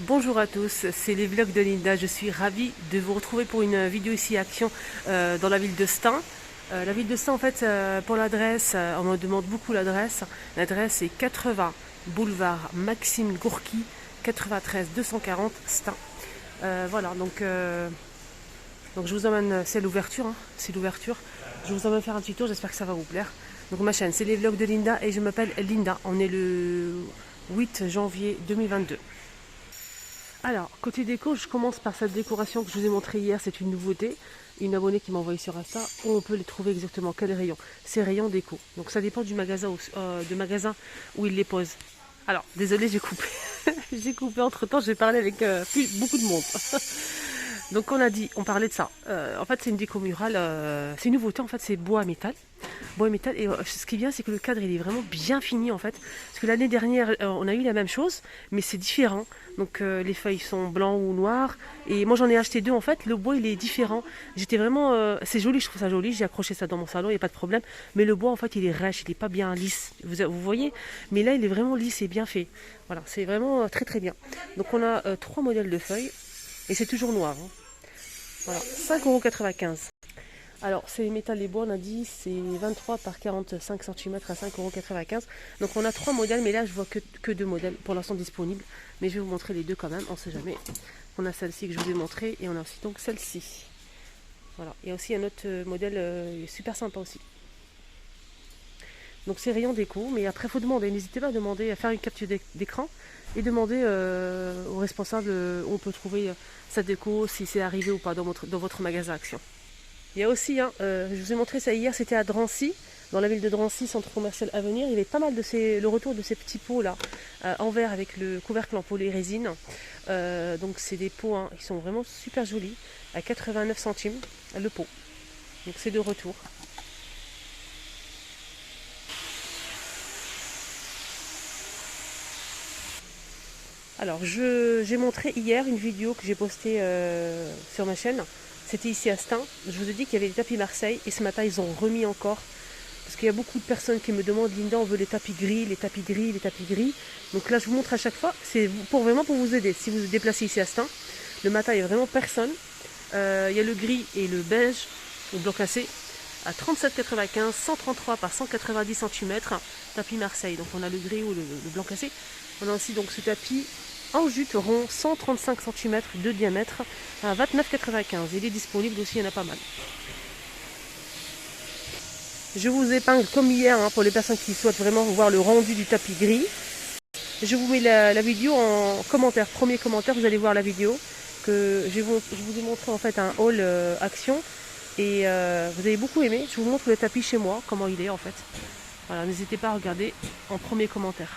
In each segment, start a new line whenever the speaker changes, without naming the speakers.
Bonjour à tous, c'est les vlogs de Linda. Je suis ravie de vous retrouver pour une vidéo ici Action dans la ville de Stein. La ville de Stein, en fait, pour l'adresse, on me demande beaucoup l'adresse. L'adresse est 80 boulevard Maxime Gourki, 93 240 Stein. Voilà, donc je vous emmène, c'est l'ouverture, hein, c'est l'ouverture. Je vous emmène faire un petit tour, j'espère que ça va vous plaire. Donc ma chaîne, c'est les vlogs de Linda et je m'appelle Linda. On est le 8 janvier 2022. Alors, côté déco, je commence par cette décoration que je vous ai montrée hier. C'est une nouveauté. Une abonnée qui m'a envoyé sur Insta. Où on peut les trouver exactement quel rayon. C'est rayon déco. Donc ça dépend du magasin où ils les posent. Alors, désolé, j'ai coupé. J'ai coupé entre temps, j'ai parlé avec beaucoup de monde. Donc on parlait de ça. En fait, c'est une déco murale. C'est une nouveauté, en fait, c'est bois métal. Bois et métal. Et ce qui est bien, c'est que le cadre, il est vraiment bien fini, en fait. Parce que l'année dernière, on a eu la même chose, mais c'est différent. Donc les feuilles sont blancs ou noirs. Et moi, j'en ai acheté deux, en fait. Le bois, il est différent. J'étais vraiment... c'est joli, je trouve ça joli. J'ai accroché ça dans mon salon, il n'y a pas de problème. Mais le bois, en fait, il est rêche, il n'est pas bien lisse. Vous voyez? Mais là, il est vraiment lisse et bien fait. Voilà, c'est vraiment très très bien. Donc on a trois modèles de feuilles. Et c'est toujours noir. Hein. Voilà, 5,95 €. Alors, c'est métal et bois, on a dit, c'est 23 par 45 cm à 5,95 €. Donc, on a trois modèles, mais là, je vois que deux modèles pour l'instant disponibles. Mais je vais vous montrer les deux quand même, on ne sait jamais. On a celle-ci que je vous ai montrée et on a aussi donc celle-ci. Voilà, il y a aussi un autre modèle super sympa aussi. Donc, c'est rayon déco, mais après, il faut demander. N'hésitez pas à demander, à faire une capture d'écran et demander aux responsables où on peut trouver sa déco, si c'est arrivé ou pas dans votre magasin Action. Il y a aussi, je vous ai montré ça hier, c'était à Drancy, dans la ville de Drancy, centre commercial Avenir. Il y avait pas mal de le retour de ces petits pots là, en verre avec le couvercle en polyrésine. Donc c'est des pots qui sont vraiment super jolis, à 89 centimes le pot. Donc c'est de retour. Alors j'ai montré hier une vidéo que j'ai postée sur ma chaîne. C'était ici à Stein. Je vous ai dit qu'il y avait des tapis Marseille et ce matin ils ont remis encore. Parce qu'il y a beaucoup de personnes qui me demandent, Linda, on veut les tapis gris, les tapis gris, les tapis gris. Donc là je vous montre à chaque fois, c'est vraiment pour vous aider. Si vous vous déplacez ici à Stein, le matin il n'y a vraiment personne. Il y a le gris et le beige, au blanc cassé, à 37,95, 133 par 190 cm, tapis Marseille. Donc on a le gris ou le blanc cassé. On a aussi donc ce tapis en jute rond, 135 cm de diamètre, à 29,95. Il est disponible aussi, il y en a pas mal. Je vous épingle comme hier pour les personnes qui souhaitent vraiment voir le rendu du tapis gris. Je vous mets la vidéo en commentaire. Premier commentaire, vous allez voir la vidéo. Je vous ai montré en fait un haul Action. Et vous avez beaucoup aimé. Je vous montre le tapis chez moi, comment il est en fait. Voilà, n'hésitez pas à regarder en premier commentaire.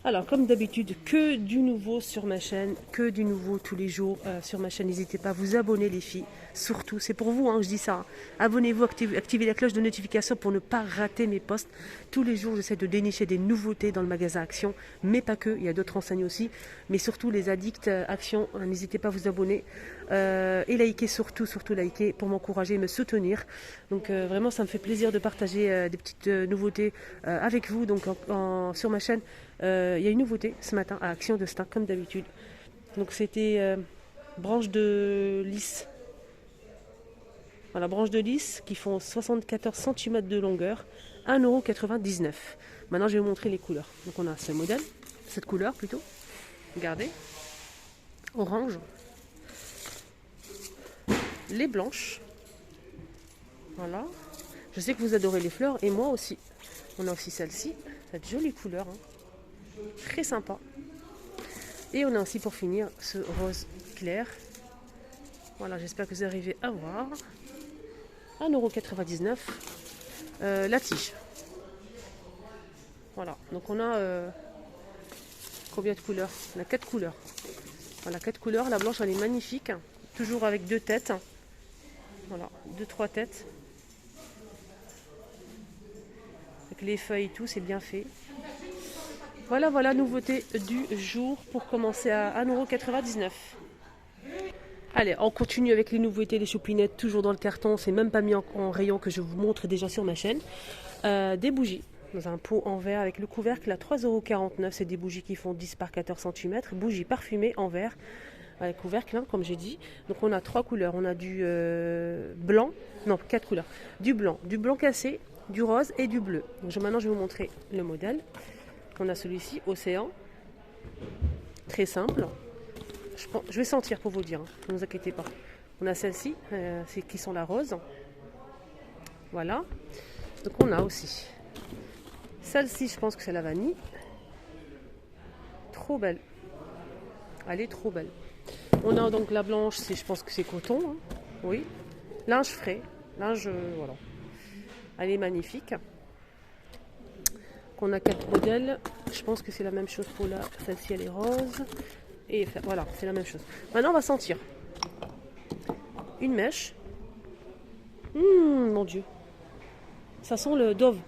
Alors, comme d'habitude, que du nouveau sur ma chaîne, que du nouveau tous les jours sur ma chaîne. N'hésitez pas à vous abonner, les filles. Surtout, c'est pour vous, je dis ça. Abonnez-vous, activez la cloche de notification pour ne pas rater mes posts. Tous les jours, j'essaie de dénicher des nouveautés dans le magasin Action, mais pas que. Il y a d'autres enseignes aussi. Mais surtout, les addicts Action, n'hésitez pas à vous abonner. Et liker, surtout liker pour m'encourager et me soutenir. Donc, vraiment, ça me fait plaisir de partager des petites nouveautés avec vous. Donc, sur ma chaîne. Il y a une nouveauté ce matin à Action de Stein, comme d'habitude. Donc c'était branches de lys. Voilà, branches de lys qui font 74 cm de longueur, 1,99 €. Maintenant, je vais vous montrer les couleurs. Donc on a ce modèle, cette couleur plutôt. Regardez. Orange. Les blanches. Voilà. Je sais que vous adorez les fleurs et moi aussi. On a aussi celle-ci, cette jolie couleur. Très sympa. Et on a aussi pour finir ce rose clair. Voilà, j'espère que vous arrivez à voir. 1,99 €. La tige. Voilà, donc on a combien de couleurs? On a 4 couleurs. Voilà, 4 couleurs. La blanche, elle est magnifique. Toujours avec 2 têtes. Voilà, 2-3 têtes. Avec les feuilles et tout, c'est bien fait. Voilà, nouveauté du jour pour commencer à 1,99 €. Allez, on continue avec les nouveautés, les choupinettes, toujours dans le carton. C'est même pas mis en rayon que je vous montre déjà sur ma chaîne. Des bougies. dans un pot en verre avec le couvercle à 3,49 €. C'est des bougies qui font 10 par 14 cm. Bougies parfumées en verre avec couvercle, hein, comme j'ai dit. Donc on a 3 couleurs. On a du blanc, non 4 couleurs. Du blanc cassé, du rose et du bleu. Donc maintenant je vais vous montrer le modèle. On a celui-ci, Océan. Très simple. Je vais sentir pour vous dire, hein, ne vous inquiétez pas. On a celle-ci, qui sont la rose. Voilà. Donc on a aussi celle-ci, je pense que c'est la vanille. Trop belle. Elle est trop belle. On a donc la blanche, je pense que c'est coton. Hein. Oui. Linge frais. Linge, voilà. Elle est magnifique. On a 4 modèles. Je pense que c'est la même chose pour celle-ci, elle est rose. Et voilà, c'est la même chose. Maintenant, on va sentir. Une mèche. Mon Dieu. Ça sent le Dove.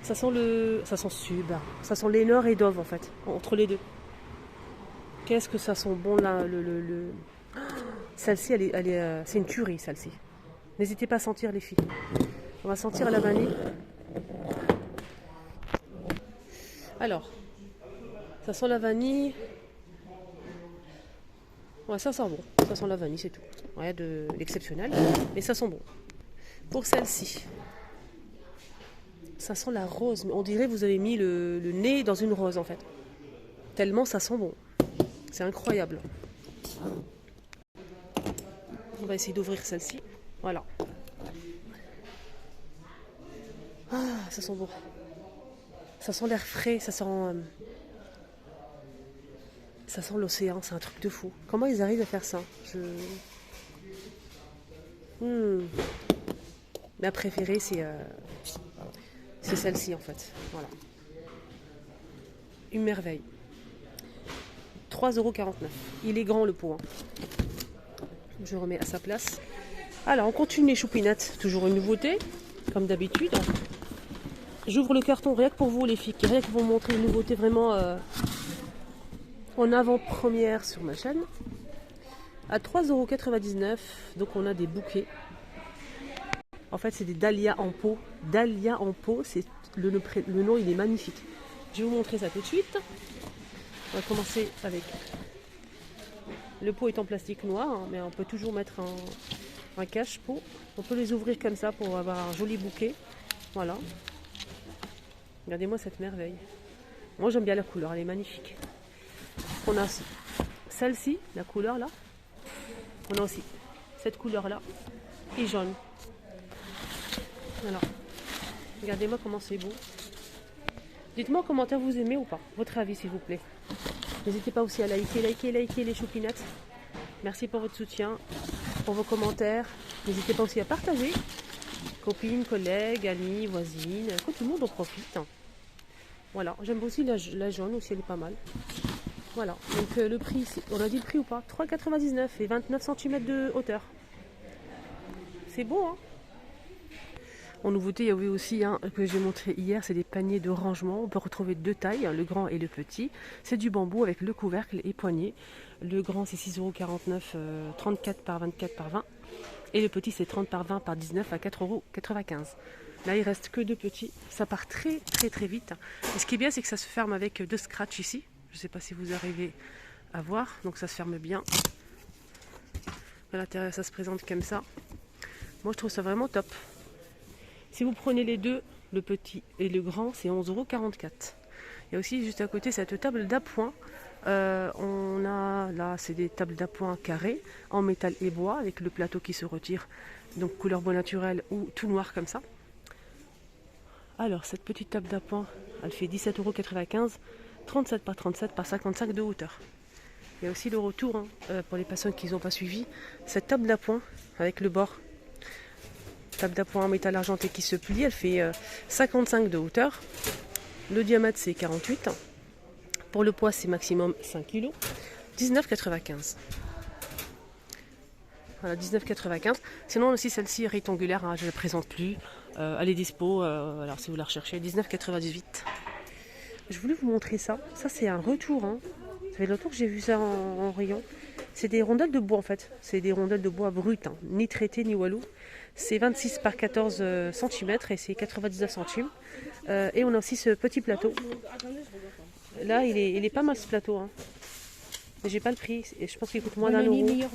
Ça sent super. Ça sent Lénore et Dove en fait, entre les deux. Qu'est-ce que ça sent bon là, Celle-ci, c'est une tuerie celle-ci. N'hésitez pas à sentir les filles. On va sentir la vanille. Alors, ça sent la vanille. Ouais, ça sent bon. Ça sent la vanille, c'est tout. Rien d'exceptionnel, mais ça sent bon. Pour celle-ci, ça sent la rose. Mais on dirait que vous avez mis le nez dans une rose en fait. Tellement ça sent bon. C'est incroyable. On va essayer d'ouvrir celle-ci. Voilà. Ah, ça sent bon. Ça sent l'air frais, ça sent l'océan, c'est un truc de fou. Comment ils arrivent à faire ça? Ma préférée, c'est celle-ci en fait. Voilà. Une merveille. 3,49 €. Il est grand le pot. Hein. Je remets à sa place. Alors, on continue les choupinettes. Toujours une nouveauté, comme d'habitude. J'ouvre le carton rien que pour vous les filles, rien que pour vous montrer une nouveauté vraiment en avant-première sur ma chaîne. À 3,99 €, donc on a des bouquets. En fait, c'est des dahlias en pot. Dahlia en pot, c'est le nom, il est magnifique. Je vais vous montrer ça tout de suite. On va commencer avec... Le pot est en plastique noir, hein, mais on peut toujours mettre un cache-pot. On peut les ouvrir comme ça pour avoir un joli bouquet. Voilà. Regardez-moi cette merveille. Moi, j'aime bien la couleur, elle est magnifique. On a celle-ci, la couleur là. On a aussi cette couleur là et jaune. Voilà. Regardez-moi comment c'est beau. Dites-moi en commentaire vous aimez ou pas. Votre avis s'il vous plaît. N'hésitez pas aussi à liker les choupinettes. Merci pour votre soutien, pour vos commentaires. N'hésitez pas aussi à partager. Copines, collègues, amis, voisines. Que tout le monde en profite. Voilà. J'aime aussi la jaune aussi, elle est pas mal. Voilà. Donc le prix, on a dit le prix ou pas? 3,99 € et 29 cm de hauteur. C'est beau, hein? En nouveauté, il y avait aussi que j'ai montré hier, c'est des paniers de rangement. On peut retrouver 2 tailles, le grand et le petit. C'est du bambou avec le couvercle et poignée. Le grand, c'est 6,49 €, 34 par 24 par 20. Et le petit, c'est 30 par 20 par 19 à 4,95 €. Là, il reste que 2 petits. Ça part très très très vite. Et ce qui est bien, c'est que ça se ferme avec 2 scratchs ici. Je ne sais pas si vous arrivez à voir. Donc ça se ferme bien. À l'intérieur, ça se présente comme ça. Moi, je trouve ça vraiment top. Si vous prenez les deux, le petit et le grand, c'est 11,44 €. Il y a aussi juste à côté cette table d'appoint. On a là, c'est des tables d'appoint carrées en métal et bois avec le plateau qui se retire, donc couleur bois naturel ou tout noir comme ça. Alors cette petite table d'appoint, elle fait 17,95 €, 37 par 37 par 55 de hauteur. Il y a aussi le retour pour les personnes qui n'ont pas suivi, cette table d'appoint avec le bord. Table d'appoint en métal argenté qui se plie, elle fait 55 de hauteur. Le diamètre c'est 48. Pour le poids c'est maximum 5 kg. 19,95 €. Voilà, 19,95 €. Sinon aussi celle-ci est rectangulaire, je ne la présente plus. Elle est dispo, alors si vous la recherchez, 19,98 €. Je voulais vous montrer ça. Ça c'est un retour. Ça fait longtemps que j'ai vu ça en rayon. C'est des rondelles de bois en fait. C'est des rondelles de bois brutes, hein, ni traitées ni walou. C'est 26 par 14 cm et c'est 99 centimes. Et on a aussi ce petit plateau. Là, il est pas mal ce plateau. Hein. Mais j'ai pas le prix. Et je pense qu'il coûte moins d'1 euro.